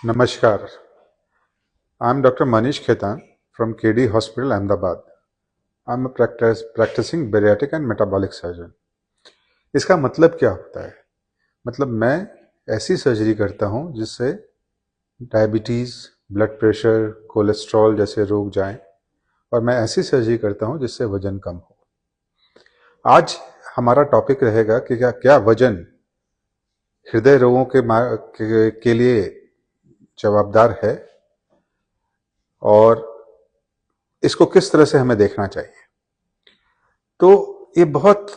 Namaskar. I'm Dr. Manish Khetan from KD Hospital, Ahmedabad. I'm a practicing bariatric and metabolic surgeon. इसका मतलब क्या होता है? मतलब मैं ऐसी सर्जरी करता हूं जिससे डायबिटीज़, ब्लड प्रेशर, कोलेस्ट्रॉल जैसे रोग जाएं और मैं ऐसी सर्जरी करता हूं जिससे वजन कम हो। आज हमारा टॉपिक रहेगा कि क्या क्या वजन हृदय रोगों के लिए जवाबदार है और इसको किस तरह से हमें देखना चाहिए। तो ये बहुत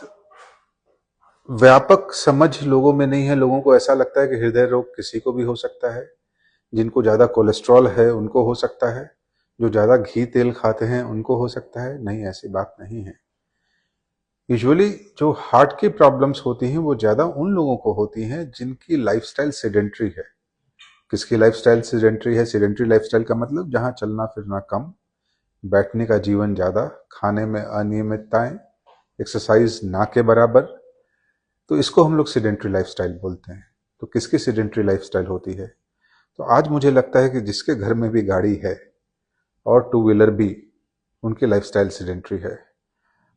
व्यापक समझ लोगों में नहीं है। लोगों को ऐसा लगता है कि हृदय रोग किसी को भी हो सकता है, जिनको ज्यादा कोलेस्ट्रॉल है उनको हो सकता है, जो ज्यादा घी तेल खाते हैं उनको हो सकता है। नहीं, ऐसी बात नहीं है। यूजुअली जो हार्ट की प्रॉब्लम्स होती हैं वो ज्यादा उन लोगों को होती हैं जिनकी लाइफस्टाइल सेडेंट्री है। किसकी लाइफस्टाइल सेडेंट्री है? सेडेंट्री लाइफस्टाइल का मतलब जहां चलना फिरना कम, बैठने का जीवन ज्यादा, खाने में अनियमितताएं, एक्सरसाइज ना के बराबर, तो इसको हम लोग सेडेंट्री लाइफस्टाइल बोलते हैं। तो किसकी सेडेंट्री लाइफस्टाइल होती है? तो आज मुझे लगता है कि जिसके घर में भी गाड़ी है और टू व्हीलर भी, उनकी लाइफस्टाइल सेडेंट्री है।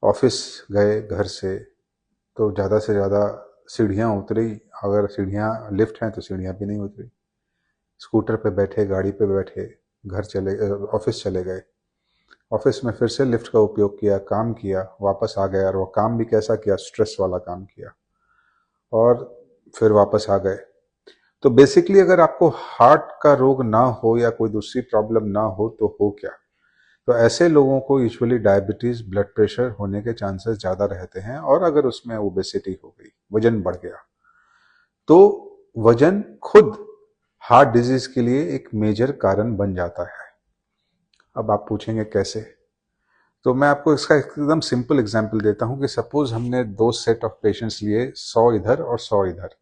ऑफिस गए घर से तो ज़्यादा से ज़्यादा सीढ़ियाँ उतरी, अगर सीढ़ियाँ लिफ्ट हैं तो सीढ़ियाँ भी नहीं उतरी। स्कूटर पे बैठे, गाड़ी पे बैठे, घर चले, ऑफिस चले गए, ऑफिस में फिर से लिफ्ट का उपयोग किया, काम किया, वापस आ गया और वो काम भी कैसा किया? स्ट्रेस वाला काम किया और फिर वापस आ गए। तो बेसिकली अगर आपको हार्ट का रोग ना हो या कोई दूसरी प्रॉब्लम ना हो तो हो क्या? तो ऐसे लोगों को यूजुअली डायबिटीज, ब्लड प्रेशर होने के चांसेस ज्यादा रहते हैं। और अगर उसमें ओबेसिटी हो गई, वजन बढ़ गया, तो वजन खुद हार्ट डिजीज के लिए एक मेजर कारण बन जाता है। अब आप पूछेंगे कैसे? तो मैं आपको इसका एकदम सिंपल एग्जांपल देता हूं कि सपोज हमने दो सेट ऑफ पेशेंट्स लिए, 100 इधर और 100 इधर।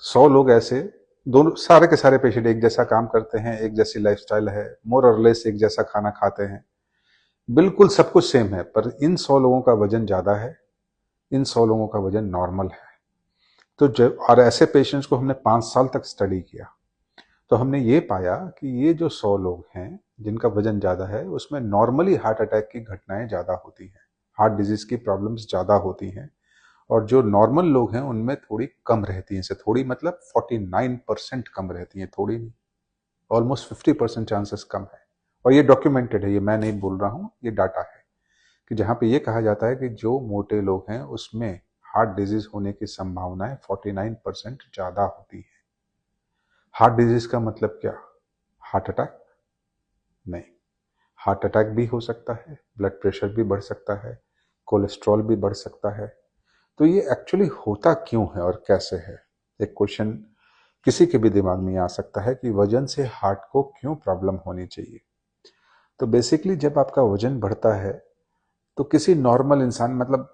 100 लोग ऐसे, दोनों सारे के सारे पेशेंट एक जैसा काम करते हैं, एक जैसी लाइफस्टाइल है, मोर और लेस एक जैसा खाना खाते हैं, बिल्कुल सब कुछ सेम है। पर इन 100 लोगों का वजन ज्यादा है, इन 100 लोगों का वजन नॉर्मल है। तो जब और ऐसे पेशेंट्स को हमने 5 साल तक स्टडी किया तो हमने ये पाया कि ये जो 100 लोग हैं जिनका वजन ज्यादा है, उसमें नॉर्मली हार्ट अटैक की घटनाएं ज्यादा होती हैं, हार्ट डिजीज की प्रॉब्लम्स ज्यादा होती हैं। और जो नॉर्मल लोग हैं उनमें थोड़ी कम रहती हैं। से थोड़ी मतलब 49% कम रहती हैं, थोड़ी नहीं, ऑलमोस्ट 50% चांसेस कम है। और ये डॉक्यूमेंटेड है, ये मैं नहीं बोल रहा हूँ, ये डाटा है कि जहाँ पे ये कहा जाता है कि जो मोटे लोग हैं उसमें हार्ट डिजीज होने की संभावनाएं 49% ज्यादा होती है। हार्ट डिजीज का मतलब क्या? हार्ट अटैक नहीं, हार्ट अटैक भी हो सकता है, ब्लड प्रेशर भी बढ़ सकता है, कोलेस्ट्रॉल भी बढ़ सकता है। तो ये एक्चुअली होता क्यों है और कैसे है? एक क्वेश्चन किसी के भी दिमाग में आ सकता है कि वजन से हार्ट को क्यों प्रॉब्लम होनी चाहिए। तो बेसिकली जब आपका वजन बढ़ता है तो किसी नॉर्मल इंसान, मतलब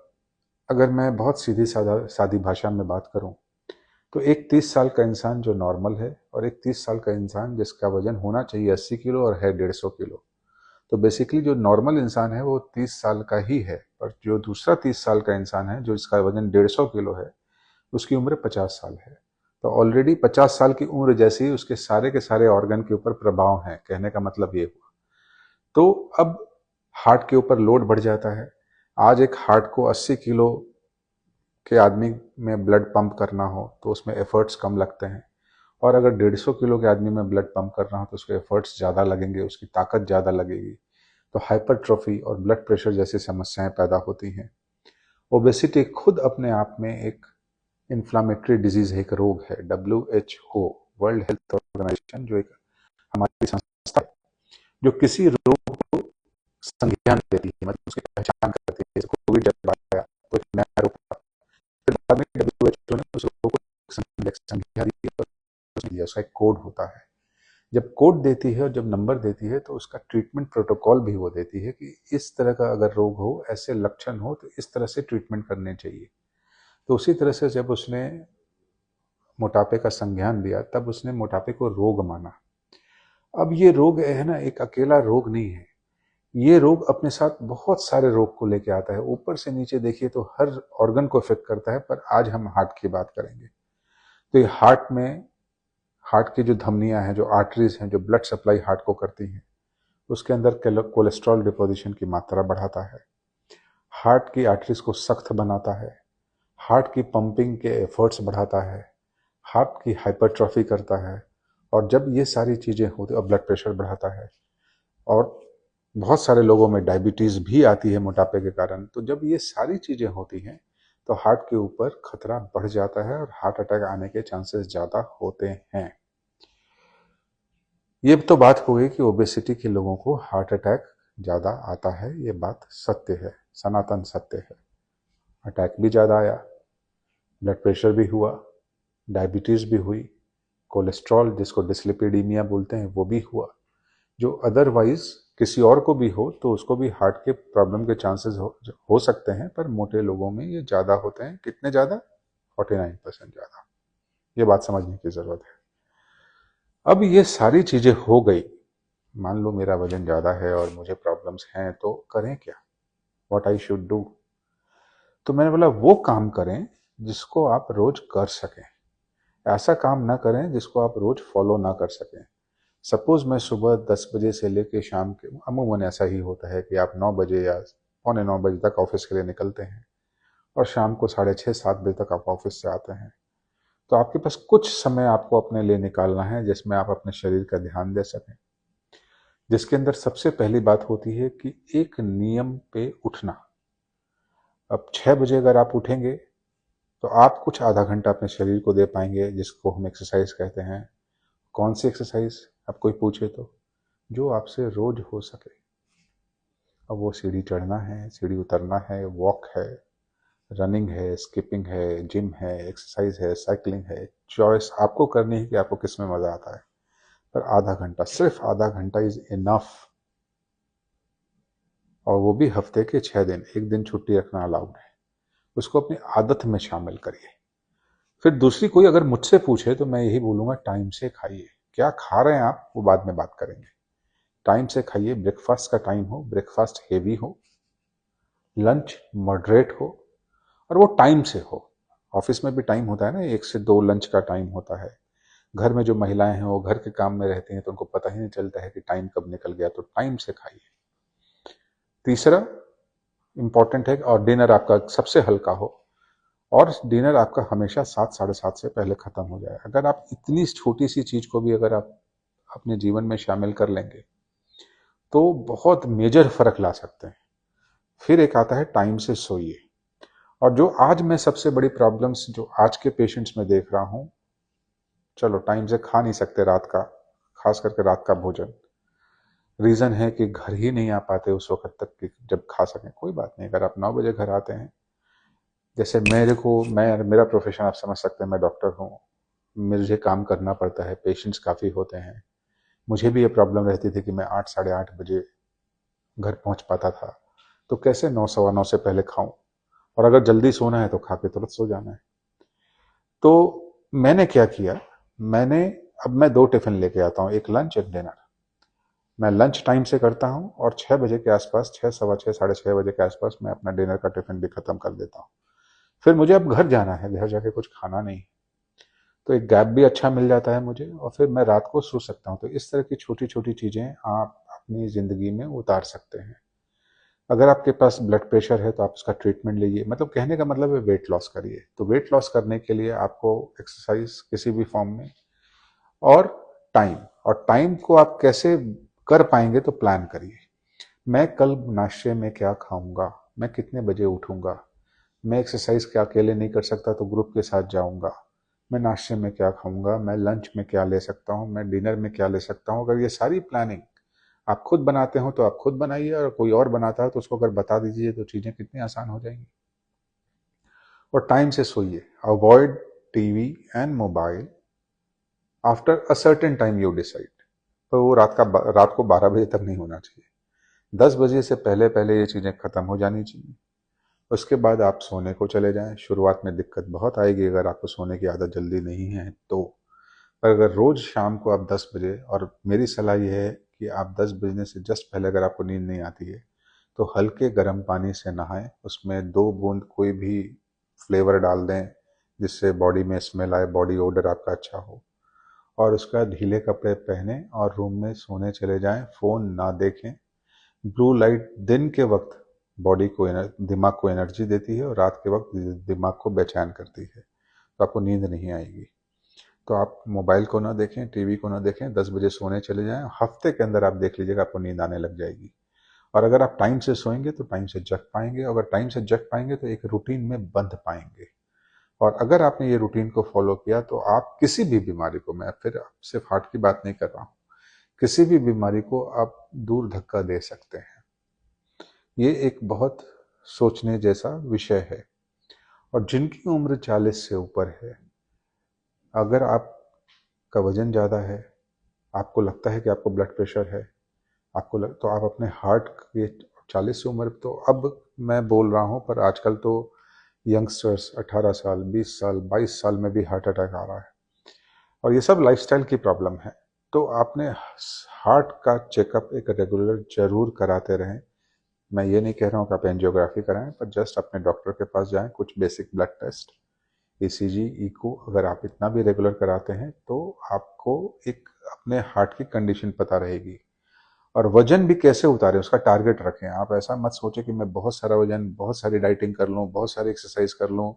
अगर मैं बहुत सीधी सादी भाषा में बात करूं, तो एक 30 साल का इंसान जो नॉर्मल है और एक 30 साल का इंसान जिसका वजन होना चाहिए 80 किलो और है 150 किलो, तो बेसिकली जो नॉर्मल इंसान है वो 30 साल का ही है, पर जो दूसरा 30 साल का इंसान है जो इसका वजन 150 किलो है, उसकी उम्र 50 साल है। तो ऑलरेडी 50 साल की उम्र जैसे ही उसके सारे के सारे ऑर्गन के ऊपर प्रभाव है। कहने का मतलब ये हुआ। तो अब हार्ट के ऊपर लोड बढ़ जाता है। आज एक हार्ट को 80 किलो के आदमी में ब्लड पंप करना हो तो उसमें एफर्ट्स कम लगते हैं, और अगर 150 किलो के आदमी में ब्लड पंप करना हो तो उसके एफर्ट्स ज़्यादा लगेंगे, उसकी ताकत ज़्यादा लगेगी। तो हाइपरट्रोफी और ब्लड प्रेशर जैसी समस्याएं पैदा होती हैं। ओबेसिटी खुद अपने आप में एक इन्फ्लामेटरी डिजीज है, एक रोग है। WHO, वर्ल्ड हेल्थ ऑर्गेनाइजेशन, जो एक हमारी संस्था है जो किसी रोग को संज्ञान देती है, मतलब उसकी पहचान करती है। जैसे कोविड जब आया तो एक नया रोग था, फिर बाद में WHO ने उस रोग को संज्ञा दी और उसने दिया, उसका एक कोड होता है। जब कोड देती है और जब नंबर देती है तो उसका ट्रीटमेंट प्रोटोकॉल भी वो देती है कि इस तरह का अगर रोग हो, ऐसे लक्षण हो, तो इस तरह से ट्रीटमेंट करने चाहिए। तो उसी तरह से जब उसने मोटापे का संज्ञान दिया तब उसने मोटापे को रोग माना। अब ये रोग है ना, एक अकेला रोग नहीं है। ये रोग अपने साथ बहुत सारे रोग को लेके आता है। ऊपर से नीचे देखिए तो हर ऑर्गन को इफेक्ट करता है, पर आज हम हार्ट की बात करेंगे। तो ये हार्ट में हार्ट की जो धमनियां हैं, जो आर्टरीज हैं, जो ब्लड सप्लाई हार्ट को करती हैं, उसके अंदर कोलेस्ट्रॉल डिपोजिशन की मात्रा बढ़ाता है, हार्ट की आर्टरीज को सख्त बनाता है, हार्ट की पंपिंग के एफर्ट्स बढ़ाता है, हार्ट की हाइपरट्रॉफी करता है। और जब ये सारी चीज़ें होती, और ब्लड प्रेशर बढ़ाता है, और बहुत सारे लोगों में डायबिटीज़ भी आती है मोटापे के कारण। तो जब ये सारी चीज़ें होती हैं तो हार्ट के ऊपर खतरा बढ़ जाता है और हार्ट अटैक आने के चांसेस ज़्यादा होते हैं। ये तो बात हो गई कि ओबेसिटी के लोगों को हार्ट अटैक ज़्यादा आता है। ये बात सत्य है, सनातन सत्य है। अटैक भी ज़्यादा आया, ब्लड प्रेशर भी हुआ, डायबिटीज़ भी हुई, कोलेस्ट्रॉल जिसको डिस्लिपिडीमिया बोलते हैं वो भी हुआ। जो अदरवाइज किसी और को भी हो तो उसको भी हार्ट के प्रॉब्लम के चांसेस हो सकते हैं, पर मोटे लोगों में ये ज़्यादा होते हैं। कितने ज़्यादा? 49% ज़्यादा। ये बात समझने की ज़रूरत है। अब ये सारी चीज़ें हो गई, मान लो मेरा वजन ज़्यादा है और मुझे प्रॉब्लम्स हैं, तो करें क्या? What I should do? तो मैंने बोला वो काम करें जिसको आप रोज कर सकें, ऐसा काम ना करें जिसको आप रोज फॉलो ना कर सकें। सपोज मैं सुबह 10 बजे से लेके शाम के, अमूमन ऐसा ही होता है कि आप 9 बजे या 8:45 तक ऑफिस के लिए निकलते हैं और शाम को 6:30-7 बजे तक आप ऑफिस से आते हैं। तो आपके पास कुछ समय आपको अपने लिए निकालना है जिसमें आप अपने शरीर का ध्यान दे सकें, जिसके अंदर सबसे पहली बात होती है कि एक नियम पे उठना। अब 6 बजे अगर आप उठेंगे तो आप कुछ आधा घंटा अपने शरीर को दे पाएंगे, जिसको हम एक्सरसाइज कहते हैं। कौन सी एक्सरसाइज? अब कोई पूछे तो जो आपसे रोज हो सके। अब वो सीढ़ी चढ़ना है, सीढ़ी उतरना है, वॉक है, रनिंग है, स्किपिंग है, जिम है, एक्सरसाइज है, साइकिलिंग है, चॉइस आपको करनी है कि आपको किस में मजा आता है। पर आधा घंटा, सिर्फ आधा घंटा इज इनफ। और वो भी हफ्ते के 6 दिन, एक दिन छुट्टी रखना अलाउड है। उसको अपनी आदत में शामिल करिए। फिर दूसरी कोई अगर मुझसे पूछे तो मैं यही बोलूंगा, टाइम से खाइए। क्या खा रहे हैं आप वो बाद में बात करेंगे। टाइम से खाइए, ब्रेकफास्ट का टाइम हो, ब्रेकफास्ट हेवी हो, लंच मॉडरेट हो, और वो टाइम से हो। ऑफिस में भी टाइम होता है ना, 1 से 2 लंच का टाइम होता है। घर में जो महिलाएं हैं वो घर के काम में रहती हैं तो उनको पता ही नहीं चलता है कि टाइम कब निकल गया। तो टाइम से खाइए। तीसरा इंपॉर्टेंट है, और डिनर आपका सबसे हल्का हो, और डिनर आपका हमेशा 7-7:30 से पहले खत्म हो जाए। अगर आप इतनी छोटी सी चीज को भी अगर आप अपने जीवन में शामिल कर लेंगे तो बहुत मेजर फर्क ला सकते हैं। फिर एक आता है टाइम से सोइए। और जो आज मैं सबसे बड़ी प्रॉब्लम्स जो आज के पेशेंट्स में देख रहा हूं, चलो टाइम से खा नहीं सकते रात का, खास करके रात का भोजन। रीजन है कि घर ही नहीं आ पाते उस वक्त तक कि जब खा सकें। कोई बात नहीं, अगर आप 9 बजे घर आते हैं, जैसे मेरा प्रोफेशन आप समझ सकते हैं, मैं डॉक्टर हूँ, मुझे काम करना पड़ता है, पेशेंट्स काफ़ी होते हैं। मुझे भी ये प्रॉब्लम रहती थी कि मैं 8-8:30 बजे घर पहुंच पाता था। तो कैसे 9-9:15 से पहले खाऊं, और अगर जल्दी सोना है तो खा के तुरंत सो जाना है। तो मैंने क्या किया, मैंने अब मैं 2 टिफिन लेके आता हूँ, एक लंच एक डिनर। मैं लंच टाइम से करता हूँ और 6 बजे के आसपास, 6, 6:15, 6:30 के आसपास मैं अपना डिनर का टिफिन भी खत्म कर देता हूँ। फिर मुझे अब घर जाना है, घर जाके कुछ खाना नहीं, तो एक गैप भी अच्छा मिल जाता है मुझे, और फिर मैं रात को सो सकता हूँ। तो इस तरह की छोटी छोटी चीजें आप अपनी जिंदगी में उतार सकते हैं। अगर आपके पास ब्लड प्रेशर है तो आप उसका ट्रीटमेंट लीजिए, मतलब कहने का मतलब है वेट लॉस करिए। तो वेट लॉस करने के लिए आपको एक्सरसाइज किसी भी फॉर्म में, और टाइम, और टाइम को आप कैसे कर पाएंगे तो प्लान करिए। मैं कल नाश्ते में क्या खाऊंगा, मैं कितने बजे उठूंगा, मैं एक्सरसाइज क्या अकेले नहीं कर सकता तो ग्रुप के साथ जाऊंगा, मैं नाश्ते में क्या खाऊंगा, मैं लंच में क्या ले सकता हूँ, मैं डिनर में क्या ले सकता हूँ। अगर ये सारी प्लानिंग आप खुद बनाते हो तो आप खुद बनाइए, और कोई और बनाता है तो उसको अगर बता दीजिए तो चीजें कितनी आसान हो जाएंगी। और टाइम से सोइए। Avoid TV and mobile after a certain time you decide. तो वो रात को 12 बजे तक नहीं होना चाहिए। 10 बजे से पहले पहले ये चीजें खत्म हो जानी चाहिए। उसके बाद आप सोने को चले जाएं। शुरुआत में दिक्कत बहुत आएगी अगर आपको सोने की आदत जल्दी नहीं है तो। पर अगर रोज शाम को आप 10 बजे, और मेरी सलाह यह है कि आप 10 बजने से जस्ट पहले अगर आपको नींद नहीं आती है तो हल्के गर्म पानी से नहाएं, उसमें 2 बूंद कोई भी फ्लेवर डाल दें जिससे बॉडी में स्मेल आए, बॉडी ओडर आपका अच्छा हो। और उसका ढीले कपड़े पहने और रूम में सोने चले जाएं, फ़ोन ना देखें। ब्लू लाइट दिन के वक्त बॉडी को दिमाग को एनर्जी देती है और रात के वक्त दिमाग को बेचैन करती है, तो आपको नींद नहीं आएगी। तो आप मोबाइल को ना देखें, टीवी को ना देखें, 10 बजे सोने चले जाएं। हफ्ते के अंदर आप देख लीजिएगा आपको नींद आने लग जाएगी। और अगर आप टाइम से सोएंगे तो टाइम से जग पाएंगे, अगर टाइम से जग पाएंगे तो एक रूटीन में बंध पाएंगे। और अगर आपने ये रूटीन को फॉलो किया तो आप किसी भी बीमारी को, मैं फिर सिर्फ हार्ट की बात नहीं कर रहा हूँ, किसी भी बीमारी को आप दूर धक्का दे सकते हैं। ये एक बहुत सोचने जैसा विषय है। और जिनकी उम्र 40 से ऊपर है, अगर आपका वजन ज़्यादा है, आपको लगता है कि आपको ब्लड प्रेशर है, तो आप अपने हार्ट के 40 से उम्र, तो अब मैं बोल रहा हूँ, पर आजकल तो यंगस्टर्स 18 साल, 20 साल, 22 साल में भी हार्ट अटैक आ रहा है, और ये सब लाइफस्टाइल की प्रॉब्लम है। तो आपने हार्ट का चेकअप एक रेगुलर जरूर कराते रहें। मैं ये नहीं कह रहा हूँ कि आप एंजियोग्राफी कराएं, पर जस्ट अपने डॉक्टर के पास जाएं, कुछ basic blood test, ECG, echo, अगर आप इतना भी रेगुलर कराते हैं तो आपको एक अपने हार्ट की कंडीशन पता रहेगी। और वजन भी कैसे उतारें उसका टारगेट रखें। आप ऐसा मत सोचें कि मैं बहुत सारा वजन, बहुत सारी डाइटिंग कर लूँ, बहुत सारी एक्सरसाइज कर लूँ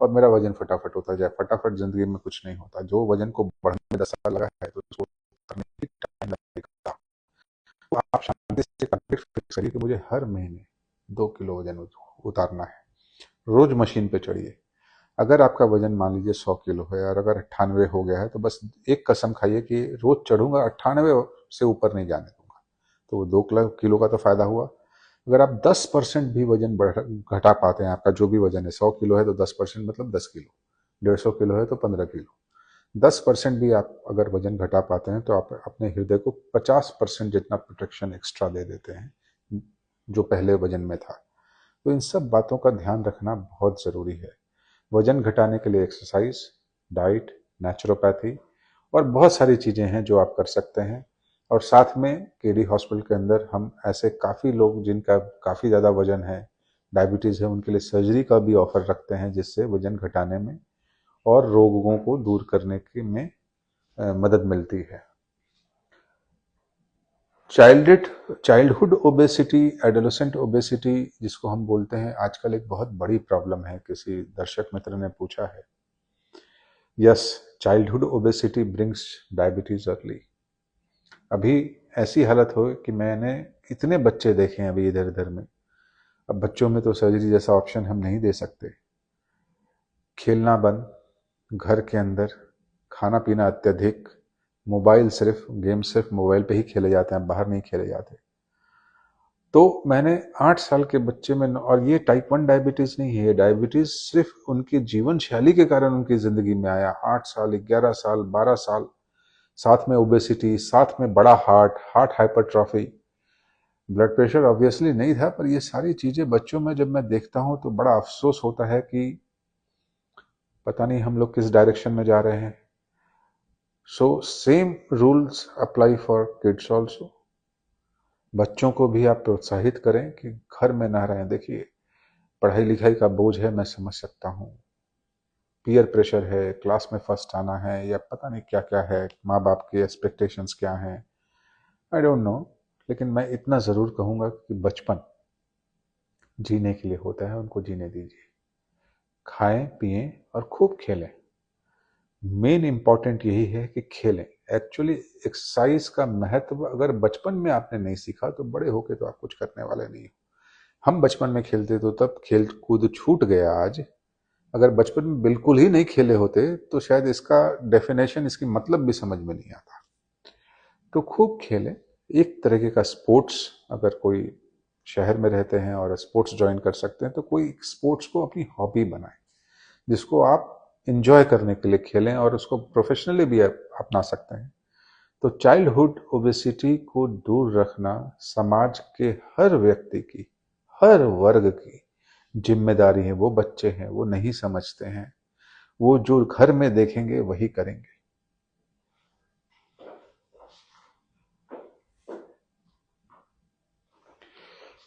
और मेरा वजन फटाफट होता जाए। फटाफट जिंदगी में कुछ नहीं होता। जो वजन को बढ़ने में 10 साल लगा है तो उसको उतारने में टाइम लगेगा। तो आप शांति से टारगेट फिक्स करिए कि मुझे हर महीने 2 किलो वजन उतारना है। रोज मशीन पे चढ़िए। अगर आपका वजन मान लीजिए 100 किलो है और अगर 98 हो गया है तो बस एक कसम खाइए कि रोज चढ़ूंगा, 98 से ऊपर नहीं जाने दूंगा। तो वो 2 किलो का तो फायदा हुआ। अगर आप 10% भी वजन घटा पाते हैं, आपका जो भी वजन है, 100 किलो है तो 10% मतलब 10 किलो, 150 किलो है तो 15 किलो, 10% भी आप अगर वजन घटा पाते हैं तो आप अपने हृदय को 50% जितना प्रोटेक्शन एक्स्ट्रा दे देते हैं जो पहले वजन में था। तो इन सब बातों का ध्यान रखना बहुत ज़रूरी है। वजन घटाने के लिए एक्सरसाइज, डाइट, नेचुरोपैथी और बहुत सारी चीज़ें हैं जो आप कर सकते हैं। और साथ में केडी हॉस्पिटल के अंदर हम ऐसे काफ़ी लोग जिनका काफ़ी ज़्यादा वजन है, डायबिटीज़ है, उनके लिए सर्जरी का भी ऑफर रखते हैं, जिससे वजन घटाने में और रोगों को दूर करने के में मदद मिलती है। चाइल्डहुड ओबेसिटी, एडोलेसेंट ओबेसिटी जिसको हम बोलते हैं, आजकल एक बहुत बड़ी प्रॉब्लम है। किसी दर्शक मित्र ने पूछा है। Yes, childhood obesity brings diabetes early. अभी ऐसी हालत हो कि मैंने इतने बच्चे देखे हैं अभी इधर उधर में। अब बच्चों में तो सर्जरी जैसा ऑप्शन हम नहीं दे सकते। खेलना बंद, घर के अंदर खाना पीना अत्यधिक, मोबाइल सिर्फ, गेम सिर्फ मोबाइल पे ही खेले जाते हैं, बाहर नहीं खेले जाते। तो मैंने 8 साल के बच्चे में, और ये टाइप 1 डायबिटीज नहीं है, डायबिटीज सिर्फ उनकी जीवन शैली के कारण उनकी जिंदगी में आया। 8 साल, 11 साल, 12 साल, साथ में ओबेसिटी, साथ में बड़ा heart hypertrophy, blood pressure obviously नहीं था, पर ये सारी चीजें बच्चों में जब मैं देखता हूं तो बड़ा अफसोस होता है कि पता नहीं हम लोग किस डायरेक्शन में जा रहे हैं। So same rules apply for kids also. बच्चों को भी आप प्रोत्साहित करें कि घर में ना रहें। देखिए, पढ़ाई लिखाई का बोझ है, मैं समझ सकता हूँ, पीयर प्रेशर है, क्लास में फर्स्ट आना है, या पता नहीं क्या क्या है, माँ बाप के एक्सपेक्टेशंस क्या हैं, आई डोंट नो। लेकिन मैं इतना ज़रूर कहूँगा कि बचपन जीने के लिए होता है, उनको जीने दीजिए। खाएं, पिएं और खूब खेलें। मेन इंपॉर्टेंट यही है कि खेलें। एक्चुअली एक्सरसाइज का महत्व अगर बचपन में आपने नहीं सीखा तो बड़े होके तो आप कुछ करने वाले नहीं हो। हम बचपन में खेलते तो तब खेल कूद छूट गया आज। अगर बचपन में बिल्कुल ही नहीं खेले होते तो शायद इसका डेफिनेशन, इसकी मतलब भी समझ में नहीं आता। तो खूब खेलें। एक तरीके का स्पोर्ट्स, अगर कोई शहर में रहते हैं और स्पोर्ट्स ज्वाइन कर सकते हैं तो कोई स्पोर्ट्स को अपनी हॉबी बनाएं, जिसको आप इंजॉय करने के लिए खेलें और उसको प्रोफेशनली भी अपना सकते हैं। तो चाइल्डहुड ओबेसिटी को दूर रखना समाज के हर व्यक्ति की, हर वर्ग की जिम्मेदारी है। वो बच्चे हैं, वो नहीं समझते हैं, वो जो घर में देखेंगे वही करेंगे।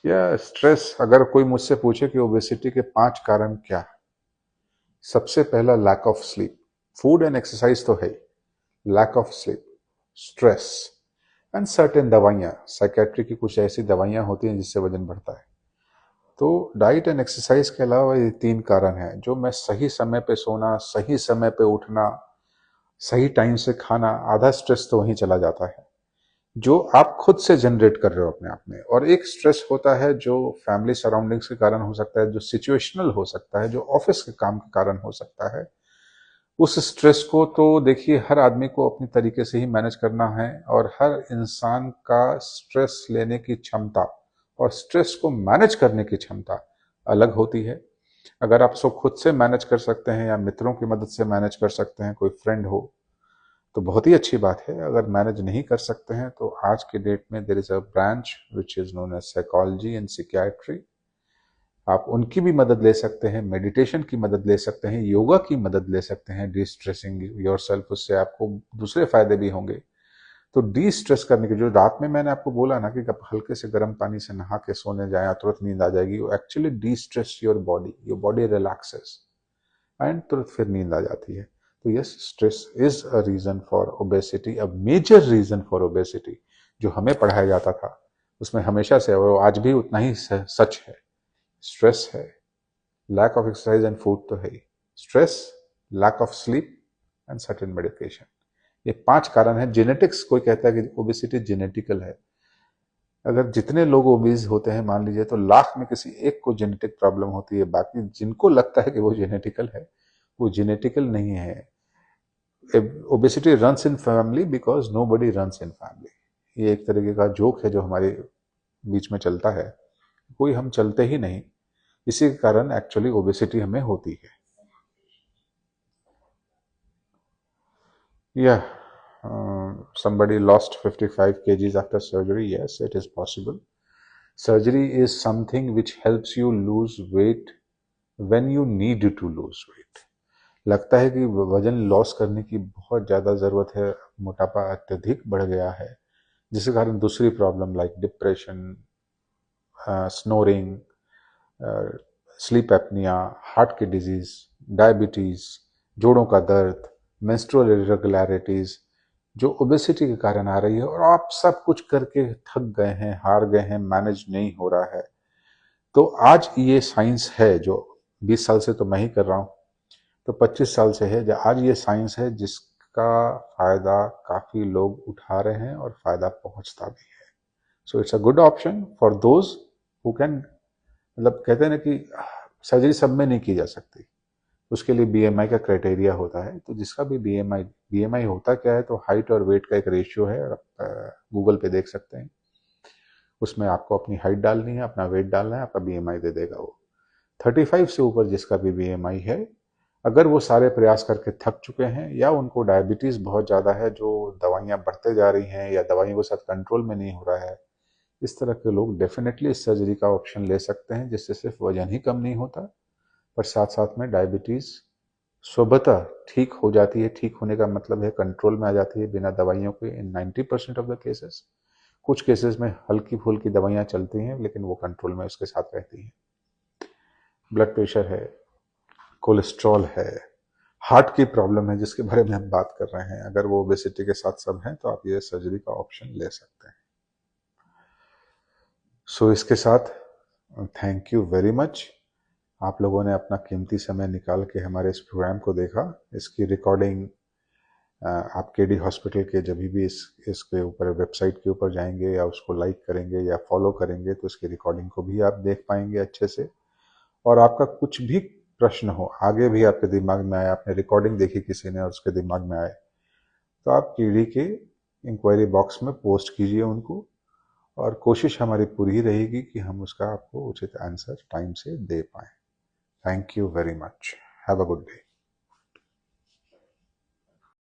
या स्ट्रेस, अगर कोई मुझसे पूछे कि ओबेसिटी के 5 कारण क्या, सबसे पहला lack of sleep. Food and exercise तो है ही, lack of sleep, stress and certain दवाइयाँ, साइकेट्री की कुछ ऐसी दवाइयाँ होती हैं जिससे वजन बढ़ता है। तो डाइट एंड एक्सरसाइज के अलावा ये 3 कारण हैं जो मैं सही समय पे सोना, सही समय पे उठना, सही टाइम से खाना, आधा स्ट्रेस तो वहीं चला जाता है जो आप खुद से जनरेट कर रहे हो अपने आप में। और एक स्ट्रेस होता है जो फैमिली सराउंडिंग्स के कारण हो सकता है, जो सिचुएशनल हो सकता है, जो ऑफिस के काम के कारण हो सकता है। उस स्ट्रेस को तो देखिए हर आदमी को अपनी तरीके से ही मैनेज करना है, और हर इंसान का स्ट्रेस लेने की क्षमता और स्ट्रेस को मैनेज करने की क्षमता अलग होती है। अगर आप उसको खुद से मैनेज कर सकते हैं या मित्रों की मदद से मैनेज कर सकते हैं, कोई फ्रेंड हो, तो बहुत ही अच्छी बात है। अगर मैनेज नहीं कर सकते हैं तो आज के डेट में there is a branch which is known as psychology and psychiatry. आप उनकी भी मदद ले सकते हैं, मेडिटेशन की मदद ले सकते हैं, योगा की मदद ले सकते हैं, डी स्ट्रेसिंग योरसेल्फ, उससे आपको दूसरे फायदे भी होंगे। तो डी स्ट्रेस करने के, जो रात में मैंने आपको बोला ना कि आप हल्के से गर्म पानी से नहा के सोने जाए, तुरंत नींद आ जाएगी, वो actually destress your body relaxes and तुरंत फिर नींद आ जाती है। तो yes, stress is a reason for obesity, a major reason for obesity. जो हमें पढ़ाया जाता था उसमें हमेशा से, और आज भी उतना ही सच है, स्ट्रेस है, lack of exercise and food तो है ही, stress, lack of sleep and certain medication, ये 5 कारण है। जेनेटिक्स, कोई कहता है कि ओबेसिटी जेनेटिकल है। अगर जितने लोग ओबीज होते हैं मान लीजिए, तो लाख में किसी एक को जेनेटिक प्रॉब्लम होती है। बाकी जिनको लगता है कि वो जेनेटिकल है, वो जेनेटिकल नहीं है। Obesity runs in family because nobody runs in family. ये एक तरीके का जोक है जो हमारे बीच में चलता है, कोई हम चलते ही नहीं, इसी के कारण एक्चुअली ओबेसिटी हमें होती है। Yeah, somebody lost 55 kgs after surgery. Yes, it is possible. Surgery is something which helps you lose weight when you need to lose weight. लगता है कि वजन लॉस करने की बहुत ज़्यादा ज़रूरत है, मोटापा अत्यधिक बढ़ गया है, जिसके कारण दूसरी problem like depression, snoring, sleep apnoea, heart की डिजीज, डायबिटीज, जोड़ों का दर्द, मेंस्ट्रुअल इरेगुलरिटीज, जो ओबेसिटी के कारण आ रही है, और आप सब कुछ करके थक गए हैं, हार गए हैं, मैनेज नहीं हो रहा है। तो आज ये साइंस है, जो 20 साल से तो मैं ही कर रहा हूँ, तो 25 साल से है, जो आज ये साइंस है जिसका फायदा काफी लोग उठा रहे हैं और फायदा पहुंचता भी है। So it's a good option for those who can, मतलब कहते हैं ना कि सर्जरी सब में नहीं की जा सकती, उसके लिए बीएमआई का क्राइटेरिया होता है। तो जिसका भी बीएमआई होता क्या है, तो हाइट और वेट का एक रेशियो है, आप गूगल पे देख सकते हैं। उसमें आपको अपनी हाइट डालनी है, अपना वेट डालना है, आपका बीएमआई दे देगा वो। 35 से ऊपर जिसका भी बीएमआई है, अगर वो सारे प्रयास करके थक चुके हैं, या उनको डायबिटीज बहुत ज़्यादा है, जो दवाइयाँ बढ़ते जा रही हैं, या दवाइयों के साथ कंट्रोल में नहीं हो रहा है, इस तरह के लोग डेफिनेटली इस सर्जरी का ऑप्शन ले सकते हैं, जिससे सिर्फ वजन ही कम नहीं होता, पर साथ साथ में डायबिटीज स्वतः ठीक हो जाती है। ठीक होने का मतलब है कंट्रोल में आ जाती है बिना दवाइयों के, इन 90% ऑफ द केसेस। कुछ केसेस में हल्की फुल्की दवाइयाँ चलती हैं, लेकिन वो कंट्रोल में उसके साथ रहती हैं। ब्लड प्रेशर है, कोलेस्ट्रॉल है, हार्ट की प्रॉब्लम है जिसके बारे में हम बात कर रहे हैं, अगर वो ओबेसिटी के साथ सब हैं, तो आप ये सर्जरी का ऑप्शन ले सकते हैं। सो इसके साथ थैंक यू वेरी मच, आप लोगों ने अपना कीमती समय निकाल के हमारे इस प्रोग्राम को देखा। इसकी रिकॉर्डिंग आप केडी हॉस्पिटल के जब भी इसके ऊपर वेबसाइट के ऊपर जाएंगे या उसको लाइक करेंगे या फॉलो करेंगे, तो इसकी रिकॉर्डिंग को भी आप देख पाएंगे अच्छे से। और आपका कुछ भी प्रश्न हो, आगे भी आपके दिमाग में आए, आपने रिकॉर्डिंग देखी किसी ने और उसके दिमाग में आए, तो आप केडी के इंक्वायरी बॉक्स में पोस्ट कीजिए उनको, और कोशिश हमारी पूरी रहेगी कि हम उसका आपको उचित आंसर टाइम से दे पाएँ। Thank you very much. Have a good day.